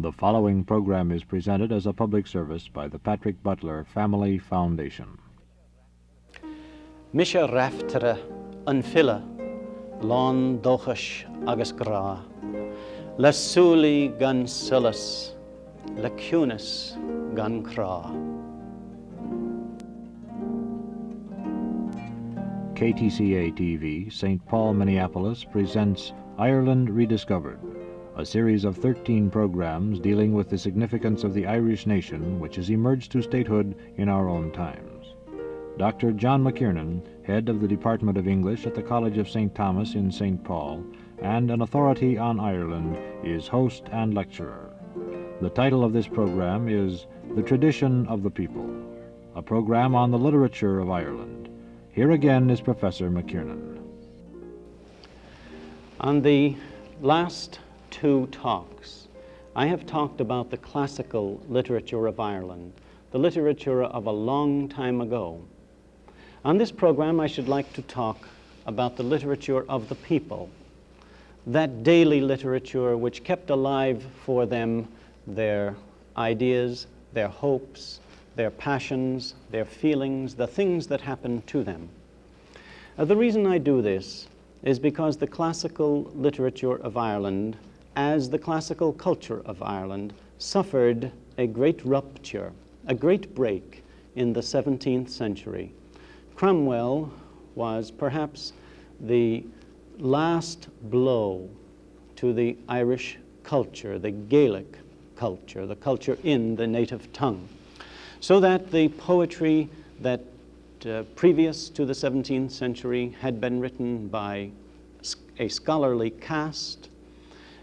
The following program is presented as a public service by the Patrick Butler Family Foundation. Misha raftere an fila, lon dochas agus gra, la suli gan sulas, la cunis gan cra. KTCA TV, St. Paul, Minneapolis, presents Ireland Rediscovered, a series of 13 programs dealing with the significance of the Irish nation which has emerged to statehood in our own times. Dr. John McKiernan, head of the Department of English at the College of St. Thomas in St. Paul, and an authority on Ireland, is host and lecturer. The title of this program is The Tradition of the People, a program on the literature of Ireland. Here again is Professor McKiernan. On the last two talks, I have talked about the classical literature of Ireland, the literature of a long time ago. On this program, I should like to talk about the literature of the people, that daily literature which kept alive for them their ideas, their hopes, their passions, their feelings, the things that happened to them. The reason I do this is because the classical literature of Ireland, as the classical culture of Ireland, suffered a great rupture, a great break in the 17th century. Cromwell was perhaps the last blow to the Irish culture, the Gaelic culture, the culture in the native tongue, so that the poetry that previous to the 17th century had been written by a scholarly caste,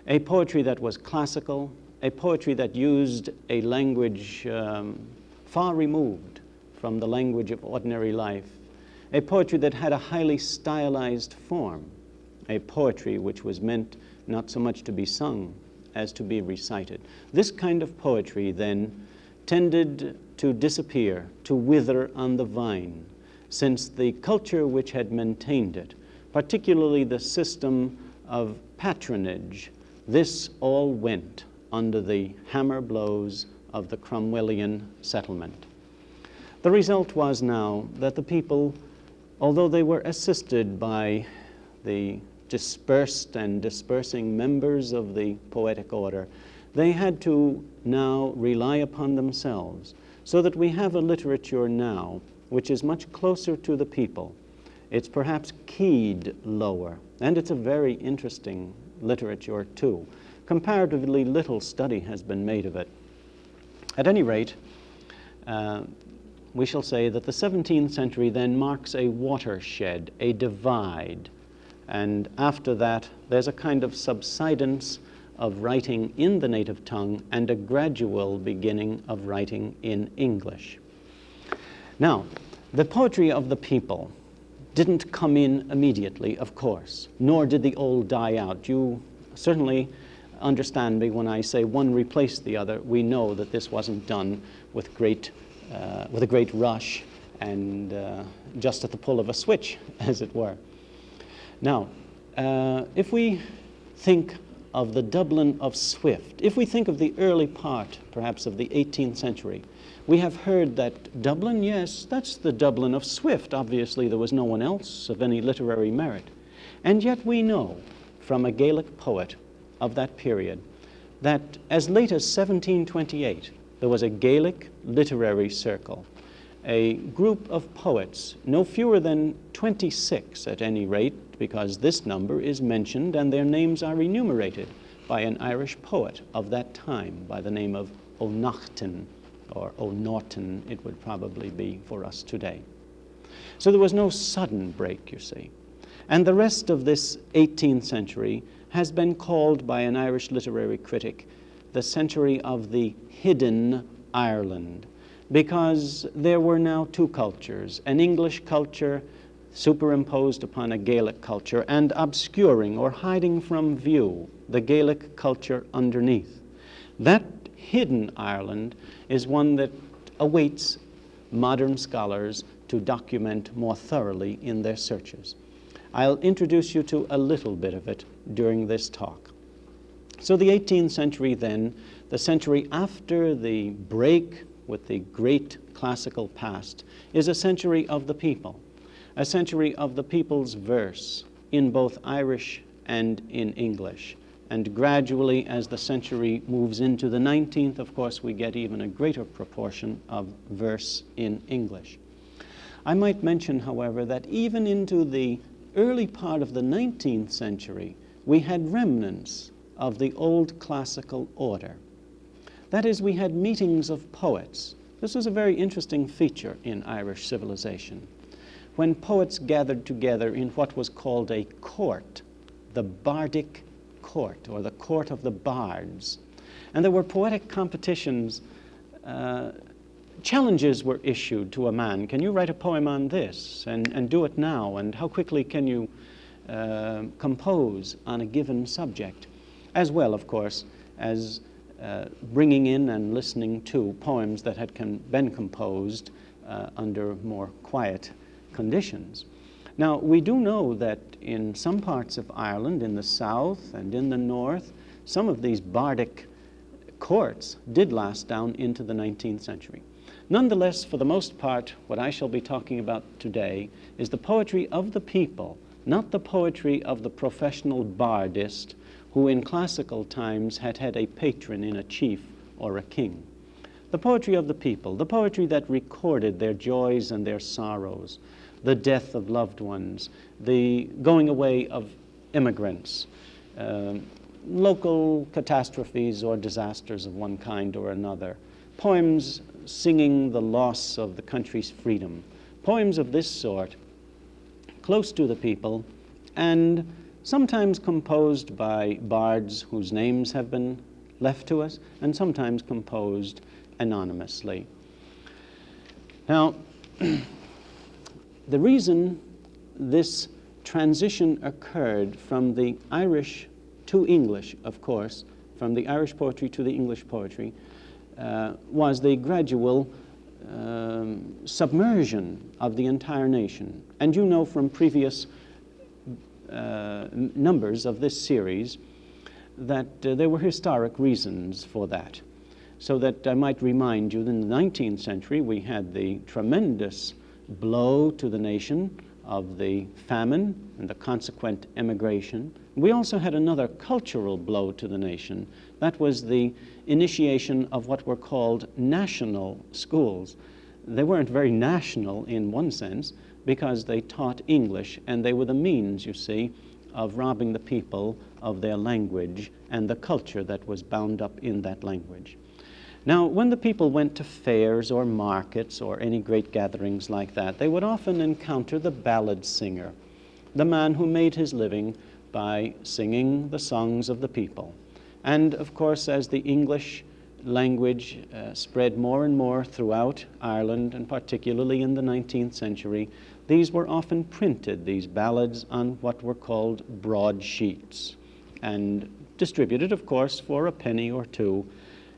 a poetry that was classical, a poetry that used a language far removed from the language of ordinary life, a poetry that had a highly stylized form, a poetry which was meant not so much to be sung as to be recited. This kind of poetry then tended to disappear, to wither on the vine, since the culture which had maintained it, particularly the system of patronage, this all went under the hammer blows of the Cromwellian settlement. The result was now that the people, although they were assisted by the dispersed and dispersing members of the poetic order, they had to now rely upon themselves, so that we have a literature now which is much closer to the people. It's perhaps keyed lower, and it's a very interesting literature too. Comparatively little study has been made of it. At any rate, we shall say that the 17th century then marks a watershed, a divide, and after that there's a kind of subsidence of writing in the native tongue and a gradual beginning of writing in English. Now, the poetry of the people didn't come in immediately, of course, nor did the old die out. You certainly understand me when I say one replaced the other. We know that this wasn't done with a great rush and just at the pull of a switch, as it were. Now, if we think of the Dublin of Swift, if we think of the early part, perhaps, of the 18th century, we have heard that Dublin, yes, that's the Dublin of Swift. Obviously, there was no one else of any literary merit. And yet we know from a Gaelic poet of that period that as late as 1728, there was a Gaelic literary circle, a group of poets, no fewer than 26 at any rate, because this number is mentioned and their names are enumerated by an Irish poet of that time by the name of O'Naughton, or O'Norton, it would probably be for us today. So there was no sudden break, you see. And the rest of this 18th century has been called by an Irish literary critic the century of the hidden Ireland, because there were now two cultures, an English culture superimposed upon a Gaelic culture and obscuring or hiding from view the Gaelic culture underneath. That hidden Ireland is one that awaits modern scholars to document more thoroughly in their searches. I'll introduce you to a little bit of it during this talk. So the 18th century then, the century after the break with the great classical past, is a century of the people, a century of the people's verse in both Irish and in English. And gradually, as the century moves into the 19th, of course, we get even a greater proportion of verse in English. I might mention, however, that even into the early part of the 19th century, we had remnants of the old classical order. That is, we had meetings of poets. This was a very interesting feature in Irish civilization, when poets gathered together in what was called a court, the bardic court, or the court of the bards. And there were poetic competitions. Challenges were issued to a man. Can you write a poem on this, and do it now? And how quickly can you compose on a given subject? As well, of course, as bringing in and listening to poems that had been composed under more quiet conditions. Now, we do know that in some parts of Ireland, in the south and in the north, some of these bardic courts did last down into the 19th century. Nonetheless, for the most part, what I shall be talking about today is the poetry of the people, not the poetry of the professional bardist who in classical times had had a patron in a chief or a king. The poetry of the people, the poetry that recorded their joys and their sorrows, the death of loved ones, the going away of immigrants, local catastrophes or disasters of one kind or another, poems singing the loss of the country's freedom, poems of this sort, close to the people, and sometimes composed by bards whose names have been left to us, and sometimes composed anonymously. Now, the reason this transition occurred from the Irish to English, of course, from the Irish poetry to the English poetry, was the gradual submersion of the entire nation. And you know from previous numbers of this series that there were historic reasons for that. So that I might remind you that in the 19th century we had the tremendous blow to the nation of the famine and the consequent emigration. We also had another cultural blow to the nation. That was the initiation of what were called national schools. They weren't very national in one sense because they taught English, and they were the means, you see, of robbing the people of their language and the culture that was bound up in that language. Now, when the people went to fairs or markets or any great gatherings like that, they would often encounter the ballad singer, the man who made his living by singing the songs of the people. And of course, as the English language spread more and more throughout Ireland, and particularly in the 19th century, these were often printed, these ballads, on what were called broadsheets, and distributed, of course, for a penny or two,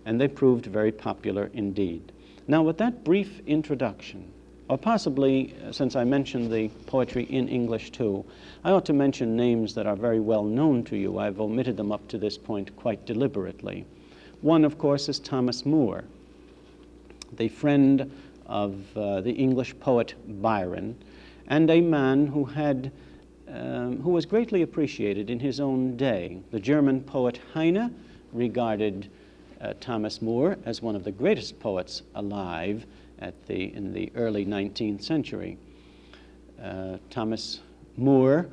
and they proved very popular indeed. Now, with that brief introduction, or possibly, since I mentioned the poetry in English too, I ought to mention names that are very well known to you. I've omitted them up to this point quite deliberately. One, of course, is Thomas Moore, the friend of the English poet Byron, and a man who was greatly appreciated in his own day. The German poet Heine regarded Thomas Moore as one of the greatest poets alive in the early 19th century. Thomas Moore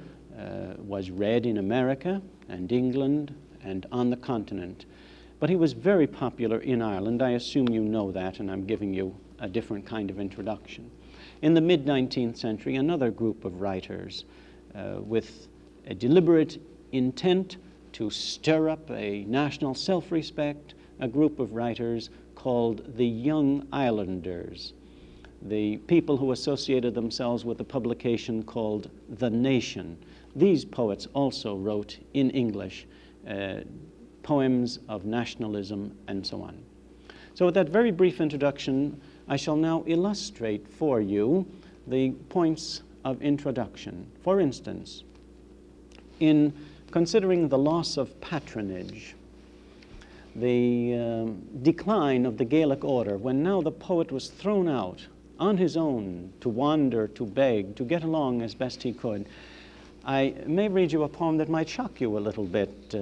was read in America and England and on the continent, but he was very popular in Ireland. I assume you know that, and I'm giving you a different kind of introduction. In the mid-19th century, another group of writers with a deliberate intent to stir up a national self-respect, a group of writers called the Young Islanders, the people who associated themselves with a publication called The Nation. These poets also wrote in English poems of nationalism and so on. So with that very brief introduction, I shall now illustrate for you the points of introduction. For instance, in considering the loss of patronage, the decline of the Gaelic order, when now the poet was thrown out on his own to wander, to beg, to get along as best he could, I may read you a poem that might shock you a little bit,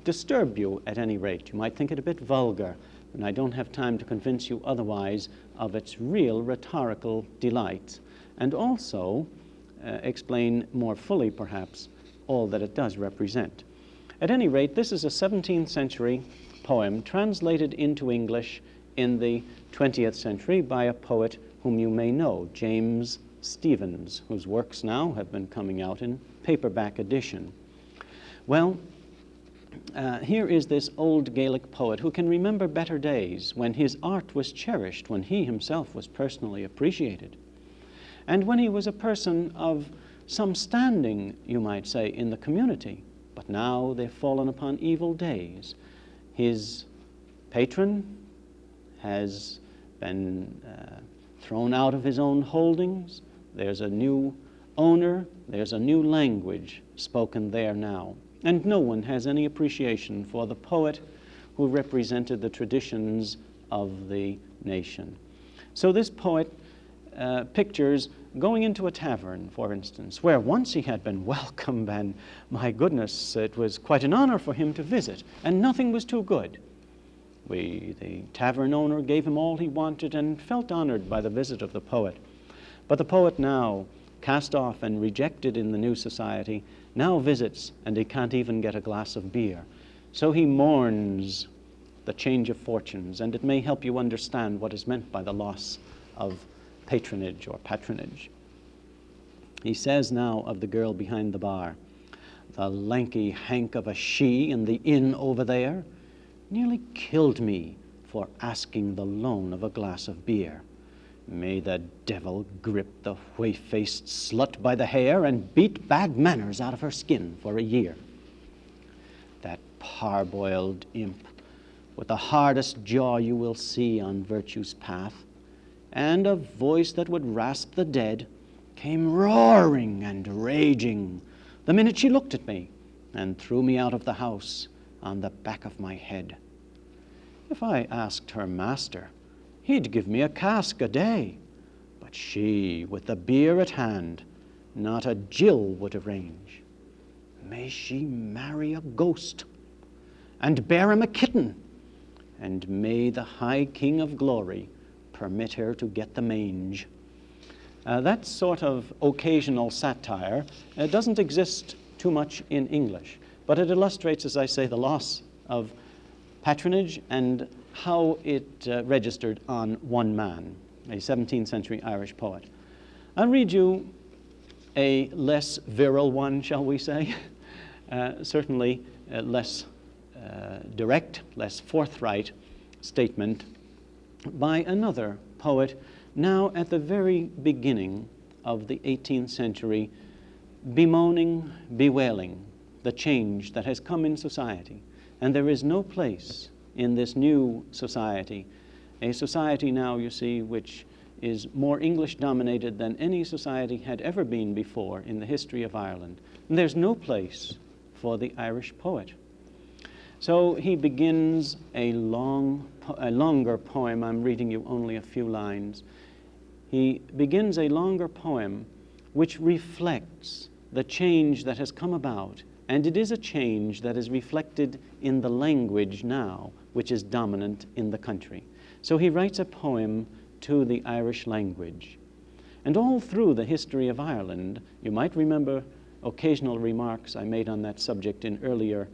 disturb you at any rate. You might think it a bit vulgar, and I don't have time to convince you otherwise of its real rhetorical delights, and also explain more fully, perhaps, all that it does represent. At any rate, this is a 17th century poem translated into English in the 20th century by a poet whom you may know, James Stephens, whose works now have been coming out in paperback edition. Well, here is this old Gaelic poet who can remember better days when his art was cherished, when he himself was personally appreciated, and when he was a person of some standing, you might say, in the community. But now they've fallen upon evil days. His patron has been thrown out of his own holdings. There's a new owner. There's a new language spoken there now. And no one has any appreciation for the poet who represented the traditions of the nation. So this poet pictures going into a tavern, for instance, where once he had been welcomed, and my goodness, it was quite an honor for him to visit, and nothing was too good. The tavern owner gave him all he wanted and felt honored by the visit of the poet. But the poet now, cast off and rejected in the new society, now visits, and he can't even get a glass of beer. So he mourns the change of fortunes, and it may help you understand what is meant by the loss of patronage or patronage. He says now of the girl behind the bar, "The lanky hank of a she in the inn over there nearly killed me for asking the loan of a glass of beer. May the devil grip the whey-faced slut by the hair and beat bad manners out of her skin for a year. That parboiled imp, with the hardest jaw you will see on virtue's path, and a voice that would rasp the dead, came roaring and raging the minute she looked at me and threw me out of the house on the back of my head. If I asked her master, he'd give me a cask a day, but she, with the beer at hand, not a gill would arrange. May she marry a ghost, and bear him a kitten, and may the high King of Glory permit her to get the mange." That sort of occasional satire doesn't exist too much in English, but it illustrates, as I say, the loss of patronage and how it registered on one man, a 17th century Irish poet. I'll read you a less virile one, shall we say, certainly less direct, less forthright statement by another poet now at the very beginning of the 18th century, bemoaning, bewailing the change that has come in society. And there is no place in this new society, a society now, you see, which is more English-dominated than any society had ever been before in the history of Ireland. And there's no place for the Irish poet. So he begins a longer poem. I'm reading you only a few lines. He begins a longer poem which reflects the change that has come about, and it is a change that is reflected in the language now, which is dominant in the country. So he writes a poem to the Irish language. And all through the history of Ireland, you might remember occasional remarks I made on that subject in earlier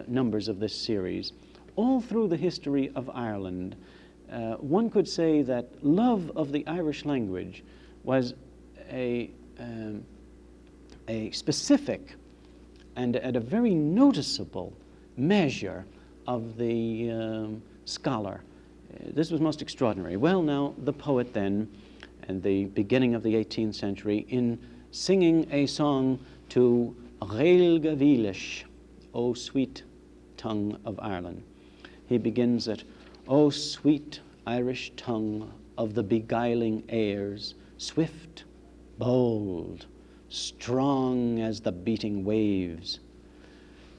numbers of this series. All through the history of Ireland, one could say that love of the Irish language was a specific and at a very noticeable measure of the scholar. This was most extraordinary. Well, now, the poet then, at the beginning of the 18th century, in singing a song to Ghaelga Vílis, O sweet tongue of Ireland, he begins it, O sweet Irish tongue of the beguiling airs, swift, bold, strong as the beating waves.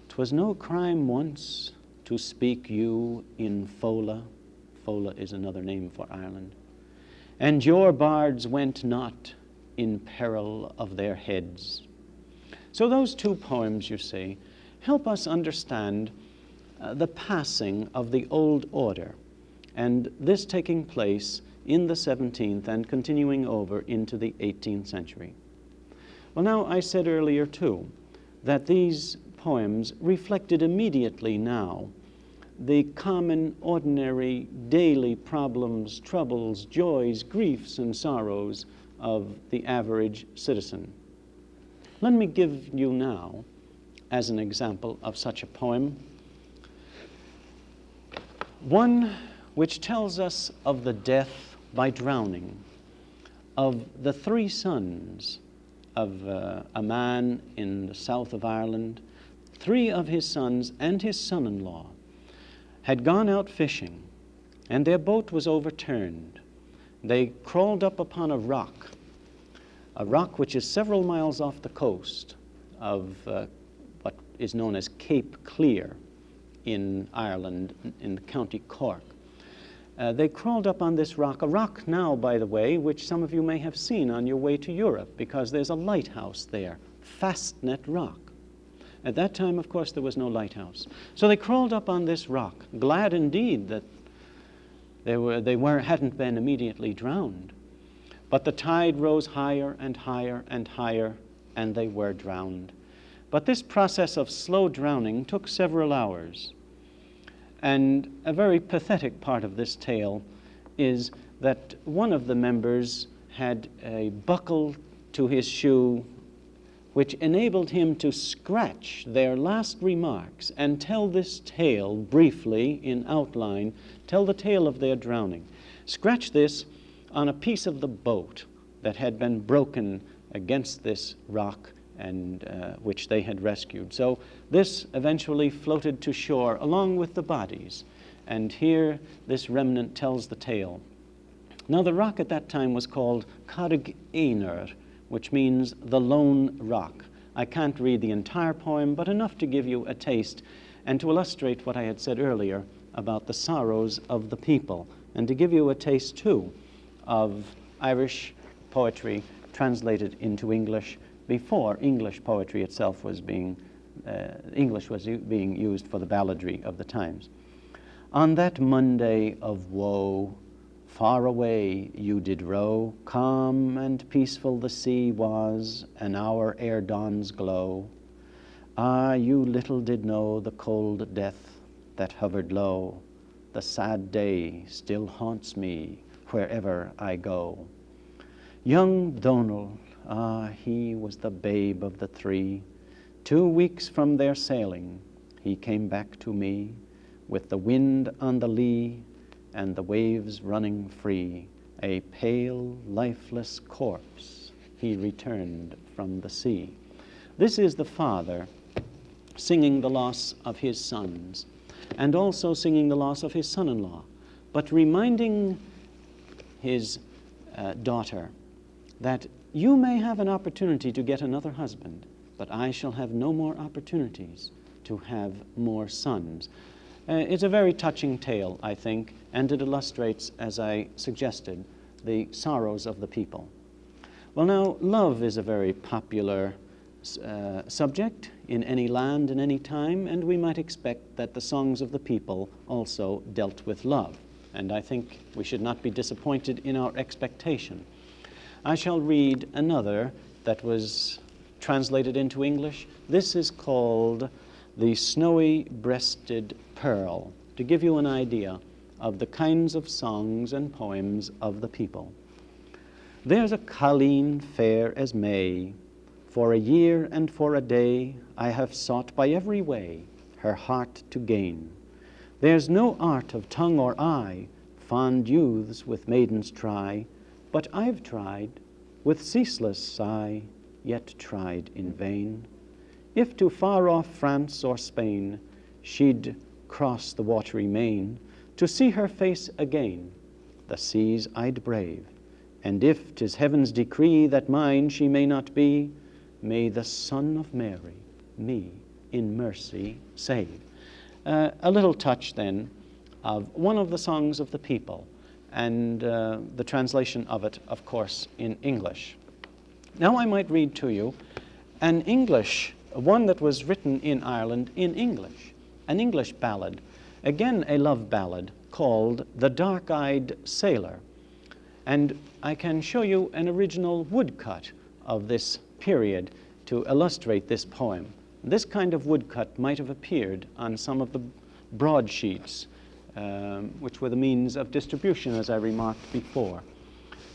'Twas no crime once to speak you in Fola. Fola is another name for Ireland. And your bards went not in peril of their heads. So those two poems, you see, help us understand the passing of the old order, and this taking place in the 17th and continuing over into the 18th century. Well, now, I said earlier, too, that these poems reflected immediately now the common, ordinary, daily problems, troubles, joys, griefs, and sorrows of the average citizen. Let me give you now, as an example of such a poem, one which tells us of the death by drowning of the three sons of a man in the south of Ireland. Three of his sons and his son-in-law had gone out fishing, and their boat was overturned. They crawled up upon a rock which is several miles off the coast of what is known as Cape Clear in Ireland, in County Cork. They crawled up on this rock, a rock now, by the way, which some of you may have seen on your way to Europe, because there's a lighthouse there, Fastnet Rock. At that time, of course, there was no lighthouse. So they crawled up on this rock, glad indeed that they hadn't been immediately drowned. But the tide rose higher and higher and higher, and they were drowned. But this process of slow drowning took several hours. And a very pathetic part of this tale is that one of the members had a buckle to his shoe which enabled him to scratch their last remarks and tell this tale briefly in outline, tell the tale of their drowning. Scratch this on a piece of the boat that had been broken against this rock and which they had rescued. So this eventually floated to shore along with the bodies. And here this remnant tells the tale. Now the rock at that time was called Carrig Éinear, which means the lone rock. I can't read the entire poem, but enough to give you a taste and to illustrate what I had said earlier about the sorrows of the people, and to give you a taste too of Irish poetry translated into English before English poetry itself was English was being used for the balladry of the times. On that Monday of woe, far away you did row, calm and peaceful the sea was, an hour ere dawn's glow. Ah, you little did know the cold death that hovered low. The sad day still haunts me wherever I go. Young Donald, he was the babe of the three. 2 weeks from their sailing, he came back to me, with the wind on the lee and the waves running free. A pale, lifeless corpse, he returned from the sea. This is the father singing the loss of his sons, and also singing the loss of his son-in-law, but reminding his daughter that you may have an opportunity to get another husband, but I shall have no more opportunities to have more sons. It's a very touching tale, I think, and it illustrates, as I suggested, the sorrows of the people. Well, now, love is a very popular subject in any land and any time, and we might expect that the songs of the people also dealt with love. And I think we should not be disappointed in our expectation. I shall read another that was translated into English. This is called The Snowy-Breasted Pearl, to give you an idea of the kinds of songs and poems of the people. There's a colleen fair as May, for a year and for a day I have sought by every way her heart to gain. There's no art of tongue or eye, fond youths with maidens try, but I've tried with ceaseless sigh, yet tried in vain. If to far-off France or Spain she'd cross the watery main, to see her face again, the seas I'd brave. And if 'tis heaven's decree that mine she may not be, may the Son of Mary me in mercy save. a little touch then of one of the songs of the people, and the translation of it, of course, in English. Now I might read to you one that was written in Ireland in English, an English ballad, again a love ballad called The Dark-Eyed Sailor. And I can show you an original woodcut of this period to illustrate this poem. This kind of woodcut might have appeared on some of the broadsheets, which were the means of distribution, as I remarked before.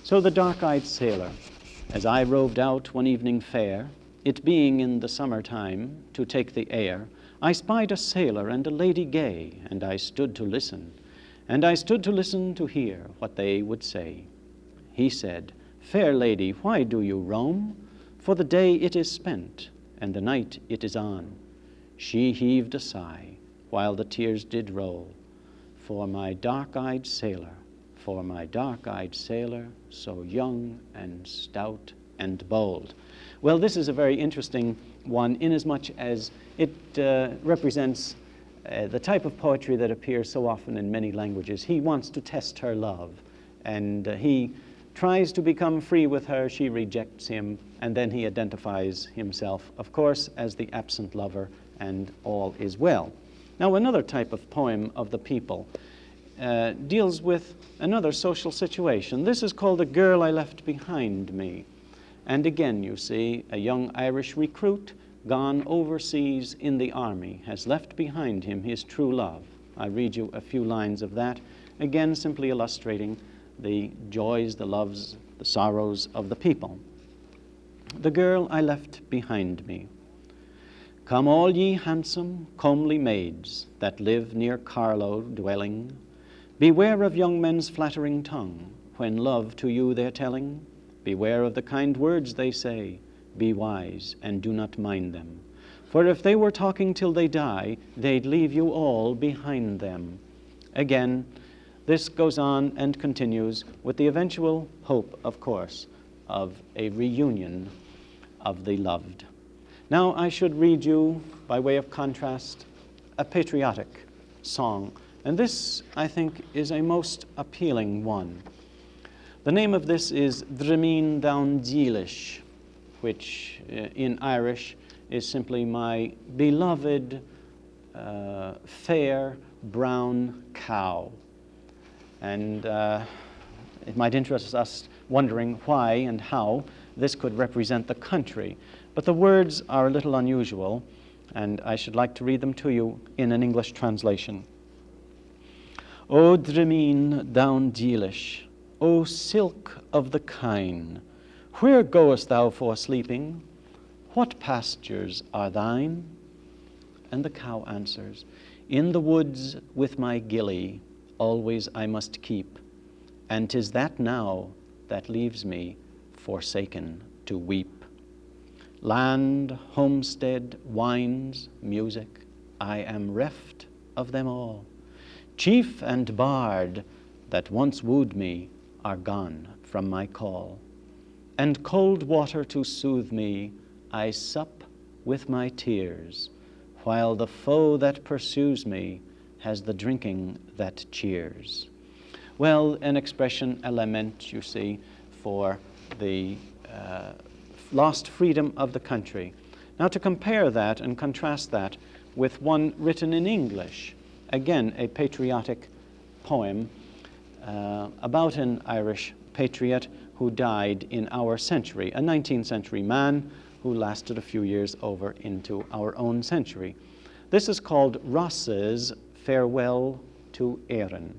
So the dark-eyed sailor, as I roved out one evening fair, it being in the summer time, to take the air, I spied a sailor and a lady gay, and I stood to listen, to hear what they would say. He said, "Fair lady, why do you roam? For the day it is spent, and the night it is on." She heaved a sigh, while the tears did roll, for my dark-eyed sailor, so young and stout and bold. Well, this is a very interesting one, inasmuch as it represents the type of poetry that appears so often in many languages. He wants to test her love, and he tries to become free with her. She rejects him, and then he identifies himself, of course, as the absent lover, and all is well. Now, another type of poem of the people deals with another social situation. This is called The Girl I Left Behind Me. And again, you see, a young Irish recruit gone overseas in the army has left behind him his true love. I read you a few lines of that, again simply illustrating the joys, the loves, the sorrows of the people. The girl I left behind me. Come all ye handsome, comely maids that live near Carlow dwelling, beware of young men's flattering tongue, when love to you they're telling. Beware of the kind words they say, be wise and do not mind them. For if they were talking till they die, they'd leave you all behind them. Again, this goes on and continues with the eventual hope, of course, of a reunion of the loved. Now I should read you, by way of contrast, a patriotic song. And this, I think, is a most appealing one. The name of this is Drameen Down Dealish, which in Irish is simply my beloved fair brown cow. And it might interest us wondering why and how this could represent the country. But the words are a little unusual, and I should like to read them to you in an English translation. O Drameen Down Dealish, O silk of the kine, where goest thou for sleeping? What pastures are thine? And the cow answers, in the woods with my gilly, always I must keep, and 'tis that now that leaves me forsaken to weep. Land, homestead, wines, music, I am reft of them all. Chief and bard that once wooed me are gone from my call. And cold water to soothe me, I sup with my tears, while the foe that pursues me has the drinking that cheers. Well, an expression, a lament, you see, for the lost freedom of the country. Now, to compare that and contrast that with one written in English, again, a patriotic poem about an Irish patriot who died in our century, a 19th century man who lasted a few years over into our own century. This is called Ross's Farewell to Éireann.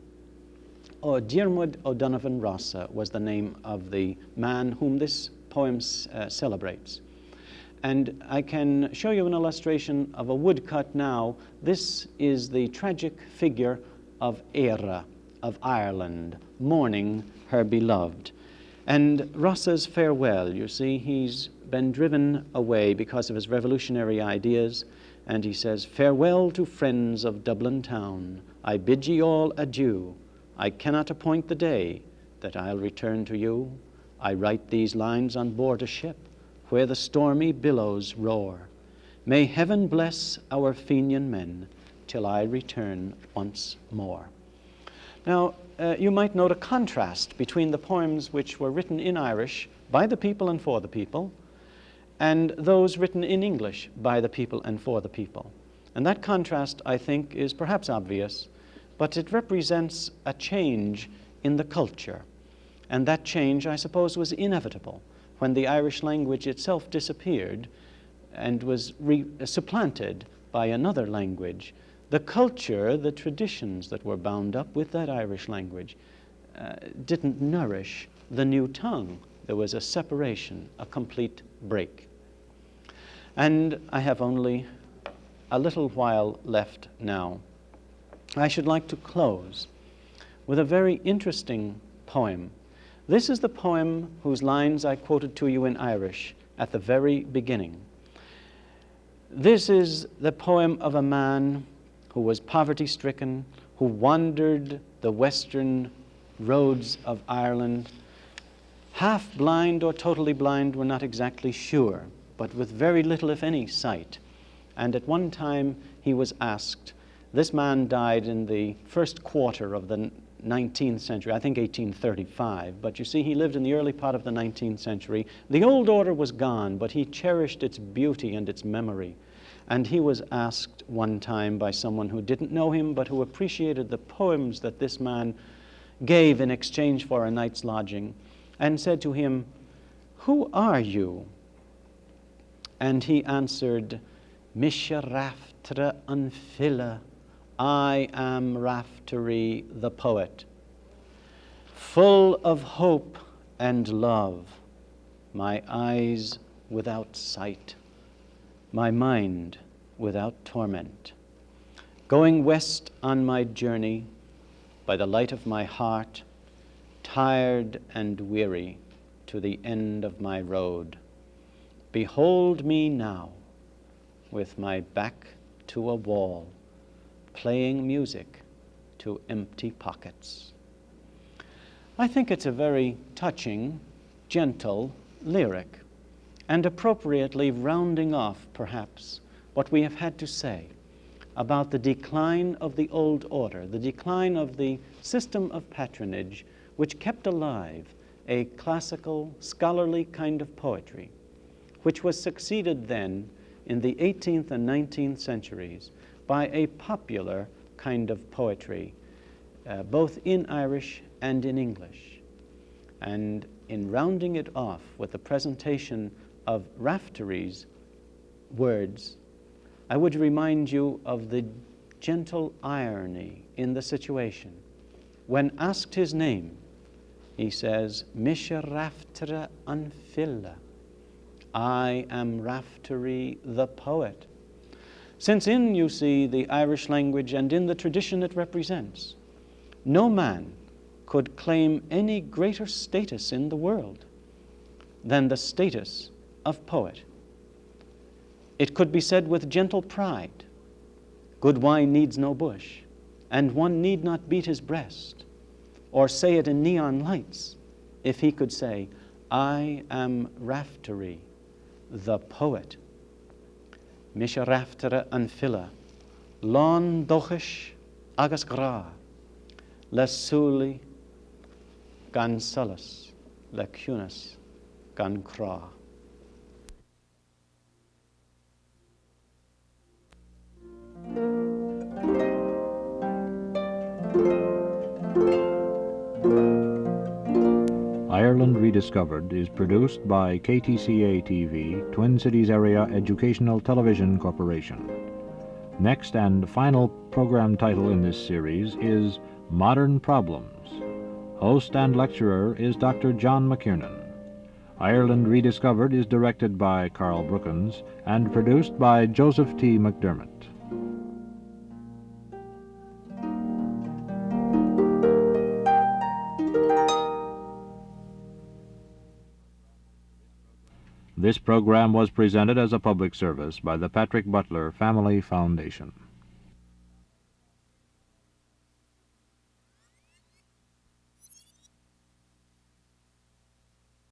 Diarmuid O'Donovan Rossa was the name of the man whom this poem celebrates. And I can show you an illustration of a woodcut now. This is the tragic figure of Éire, of Ireland, mourning her beloved. And Rossa's farewell, you see, he's been driven away because of his revolutionary ideas, and he says, farewell to friends of Dublin town, I bid ye all adieu. I cannot appoint the day that I'll return to you. I write these lines on board a ship where the stormy billows roar. May heaven bless our Fenian men till I return once more. Now, you might note a contrast between the poems which were written in Irish by the people and for the people, and those written in English by the people and for the people. And that contrast, I think, is perhaps obvious, but it represents a change in the culture. And that change, I suppose, was inevitable when the Irish language itself disappeared and was supplanted by another language. The culture, the traditions that were bound up with that Irish language didn't nourish the new tongue. There was a separation, a complete break. And I have only a little while left now. I should like to close with a very interesting poem. This is the poem whose lines I quoted to you in Irish at the very beginning. This is the poem of a man who was poverty-stricken, who wandered the western roads of Ireland, half blind or totally blind, we're not exactly sure, but with very little, if any, sight. And at one time he was asked, this man died in the first quarter of the 19th century, I think 1835, but you see he lived in the early part of the 19th century. The old order was gone, but he cherished its beauty and its memory. And he was asked one time by someone who didn't know him, but who appreciated the poems that this man gave in exchange for a night's lodging, and said to him, "Who are you?" And he answered, "Misha Raftra an Filla, I am Raftery the poet, full of hope and love, my eyes without sight, my mind without torment, going west on my journey by the light of my heart, tired and weary to the end of my road. Behold me now, with my back to a wall, playing music to empty pockets." I think it's a very touching, gentle lyric, and appropriately rounding off, perhaps, what we have had to say about the decline of the old order, the decline of the system of patronage which kept alive a classical, scholarly kind of poetry, which was succeeded then in the 18th and 19th centuries by a popular kind of poetry, both in Irish and in English. And in rounding it off with the presentation of Raftery's words, I would remind you of the gentle irony in the situation. When asked his name, he says, "Misha Raftra an Filla, I am Raftery the poet." Since in, you see, the Irish language and in the tradition it represents, no man could claim any greater status in the world than the status of poet. It could be said with gentle pride, good wine needs no bush, and one need not beat his breast, or say it in neon lights, if he could say, "I am Raftery, the poet." Misha Raftere an Filla, lon dochish agus gra, le suli gan sulus, le cunas gan cra. Ireland Rediscovered is produced by KTCA TV, Twin Cities Area Educational Television Corporation. Next and final program title in this series is Modern Problems. Host and lecturer is Dr. John McKiernan. Ireland Rediscovered is directed by Carl Brookins and produced by Joseph T. McDermott. This program was presented as a public service by the Patrick Butler Family Foundation.